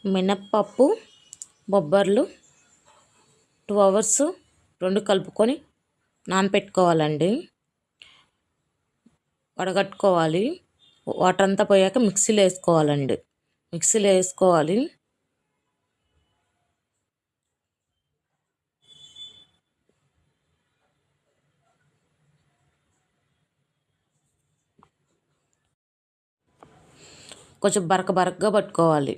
మినప్పప్పు బొబ్బర్లు 2 అవర్స్ రెండు కలుపుకొని నానపెట్టుకోవాలండి. వడగట్టుకోవాలి. వాటర్ అంతా పోయాక మిక్సీలో వేసుకోవాలండి. మిక్సీలో వేసుకోవాలి. కొంచెం బరకగా పట్టుకోవాలి.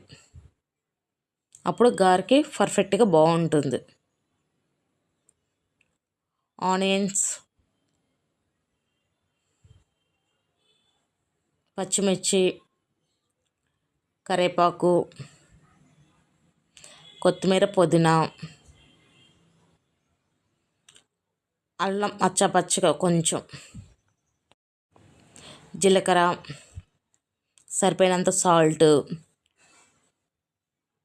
అప్పుడు గారెకి పర్ఫెక్ట్గా బాగుంటుంది. ఆనియన్స్, పచ్చిమిర్చి, కరివేపాకు, కొత్తిమీర, పుదీనా, అల్లం పచ్చిగా కొంచెం, జీలకర్ర, సరిపోయినంత సాల్ట్,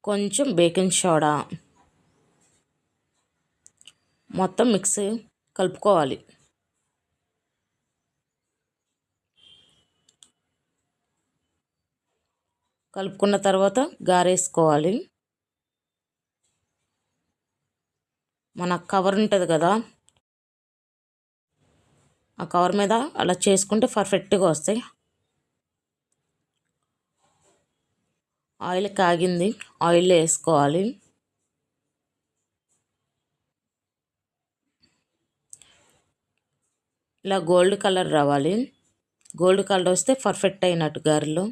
కొంచెం బేకింగ్ సోడా మొత్తం మిక్సీ కలుపుకోవాలి. కలుపుకున్న తర్వాత గారేసుకోవాలి. మన కవర్ ఉంటుంది కదా, ఆ కవర్ మీద అలా చేసుకుంటే పర్ఫెక్ట్గా వస్తాయి. ఆయిల్ కాగింది, ఆయిల్లో వేసుకోవాలి. ఇలా గోల్డ్ కలర్ రావాలి. గోల్డ్ కలర్ వస్తే పర్ఫెక్ట్ అయినట్టు గారెలు.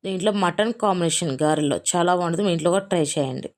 దీంట్లో మటన్ కాంబినేషన్ గారెలు చాలా బాగుంటుంది. మీ ఇంట్లో కూడా ట్రై చేయండి.